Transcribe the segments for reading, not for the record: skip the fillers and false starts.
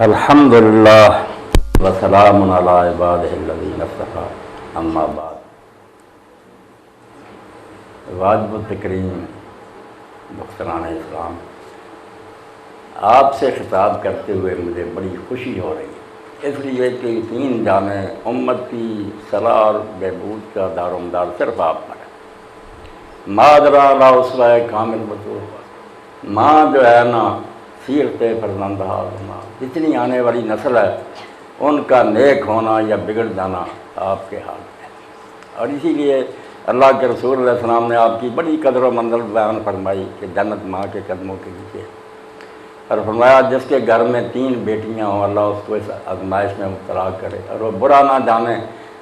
الحمدللہ وسلام علی عبادہ الذین اصطفیٰ اما بعد۔ واجب التکریم مختران اسلام، آپ سے خطاب کرتے ہوئے مجھے بڑی خوشی ہو رہی ہے، اس لیے کہ یقین جانیں امت کی صلاح اور بہبود کا دار و مدار صرف آپ پر ہے۔ مادرا لا اسوہ کامل بطور، ماں جو ہے نا سیرت فرزندہ ماں، جتنی آنے والی نسل ہے ان کا نیک ہونا یا بگڑ جانا آپ کے ہاتھ میں ہے۔ اور اسی لیے اللہ کے رسول علیہ السلام نے آپ کی بڑی قدر و منزل بیان فرمائی کہ جنت ماں کے قدموں کے نیچے، اور فرمایا جس کے گھر میں 3 بیٹیاں ہوں اللہ اس کو اس آزمائش میں مبتلا کرے اور وہ برا نہ جانے،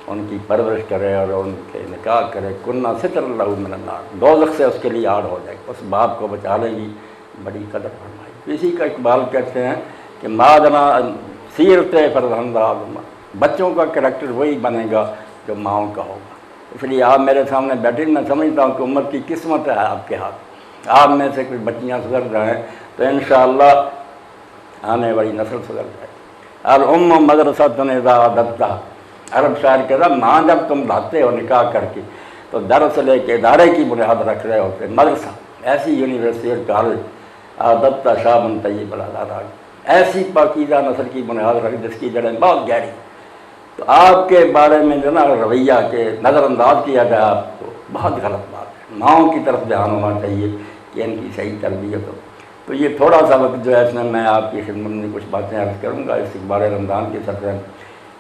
ان کی پرورش کرے اور ان کے نکاح کرے، کنہ ستر لہ من النار، دوزخ سے اس کے لیے آڑ ہو جائے، اس باپ کو بچا لے گی، بڑی قدر فرمائی۔ اسی کا اقبال کہتے ہیں کہ مادنا سیرت فرزندہ، بچوں کا کریکٹر وہی بنے گا جو ماؤں کا ہوگا۔ اس لیے آپ میرے سامنے بیٹھے، میں سمجھتا ہوں کہ امت کی قسمت ہے آپ کے ہاتھ، آپ میں سے کچھ بچیاں سدھر جائیں تو انشاءاللہ آنے والی نسل سدھر جائے۔ الام مدرسۃ اذا اعددتھا، عرب شاعر کہتا ماں جب تم لاتے ہو نکاح کر کے تو در سے لے کے ادارے کی بنیاد رکھ رہے ہوتے، مدرسہ ایسی یونیورسٹی اور کالج اعددتھا شابا طیب الادراج، ایسی پاکیزہ نسل کی بنیاد رکھ جس کی جڑیں بہت گہری۔ تو آپ کے بارے میں جو نا رویہ کے نظر انداز کیا جائے آپ کو بہت غلط بات ہے۔ ماؤں کی طرف دھیان ہونا چاہیے کہ ان کی صحیح تربیت ہو۔ تو یہ تھوڑا سا وقت جو ہے اس میں میں آپ کی خدمت میں کچھ باتیں عرض کروں گا استقبال رمضان کے سفر،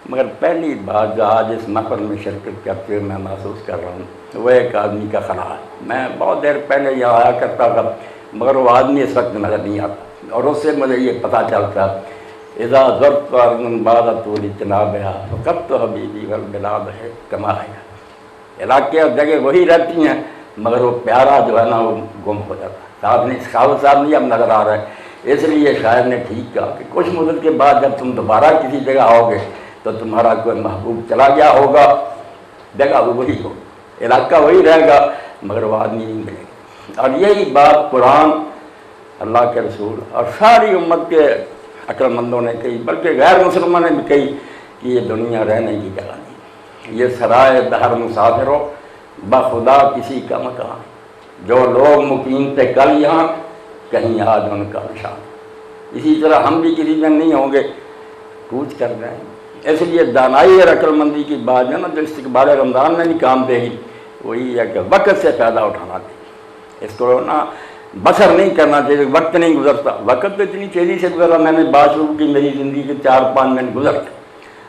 مگر پہلی بات جو آج اس محفل میں شرکت کرتے ہوئے میں محسوس کر رہا ہوں وہ ایک آدمی کا خلا ہے۔ میں بہت دیر پہلے یہاں آیا کرتا تھا مگر وہ آدمی اس وقت نظر نہیں آتا، اور اس سے مجھے یہ پتہ چلتا اذا ضربت ارضا بعد طول اجتنابها فقدت حبیبی والبلاد ہے کما ہے۔ علاقے اور جگہ وہی رہتی ہیں مگر وہ پیارا جو ہے نا وہ گم ہو جاتا ہے۔ صاحب نہیں اب نظر آ رہا ہے، اس لیے شاعر نے ٹھیک کہا کہ کچھ مدت کے بعد جب تم دوبارہ کسی جگہ آؤ گے تو تمہارا کوئی محبوب چلا گیا ہوگا، جگہ وہی ہو، علاقہ وہی رہے گا مگر وہ آدمی نہیں ملے گا۔ اور یہی بات قرآن، اللہ کے رسول اور ساری امت کے عقل مندوں نے کہی، بلکہ غیر مسلمان نے بھی کہی کہ یہ دنیا رہنے کی جگہ نہیں، یہ سرائے دہر مسافر ہو بخدا کسی کا مکان، جو لوگ مقیم تھے کل یہاں کہیں آج ان کا نشان۔ اسی طرح ہم بھی کسی دن نہیں ہوں گے، کوچ کر رہے ہیں۔ اس لیے دانائی اور عقل مندی کی بات ہے نا جو استقبال رمضان میں بھی کام دے گی، وہی ہے کہ وقت سے فائدہ اٹھانا چاہیے، اس کو نا بسر نہیں کرنا چاہیے، وقت نہیں گزرتا، وقت تو اتنی تیزی سے گزرا، میں نے بات شروع کی میری زندگی کے 4-5 منٹ گزر گئے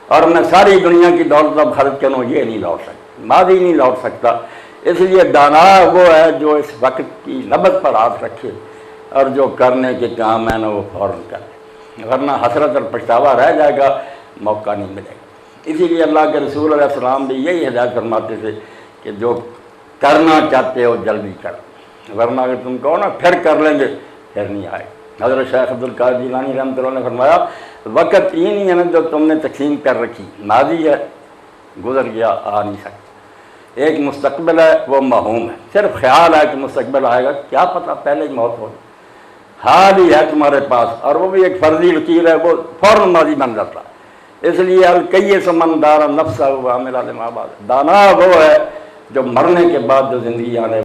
اور میں ساری دنیا کی دولت اب خرچ کروں، یہ نہیں لوٹ سکتا، ماضی نہیں لوٹ سکتا۔ اس لیے دانا وہ ہے جو اس وقت کی نبض پر ہاتھ رکھے اور جو کرنے کے کام ہے نا وہ فوراً کرے، ورنہ حسرت اور پچھتاوا رہ جائے گا، موقع نہیں ملے گا۔ اسی لیے اللہ کے رسول علیہ السلام بھی یہی ہدایت فرماتے تھے کہ جو کرنا چاہتے ہو جلدی کر، ورنہ اگر تم کہو نا پھر کر لیں گے پھر نہیں آئے۔ حضرت شیخ عبدالقادر جیلانی رحمۃ اللہ نے فرمایا وقت یہ نہیں ہے نا جو تم نے تقسیم کر رکھی، ماضی ہے گزر گیا آ نہیں سکتا، ایک مستقبل ہے وہ موہوم ہے، صرف خیال ہے کہ مستقبل آئے گا، کیا پتہ پہلے ہی موت ہو جائے، حال ہی ہے تمہارے پاس، اور وہ بھی ایک فرضی لکیر ہے، وہ فوراً ماضی بن جاتا۔ اس لیے الکیس من دار نفسہ وعمل لما بعد، دانا وہ ہے جو مرنے کے بعد جو زندگی آنے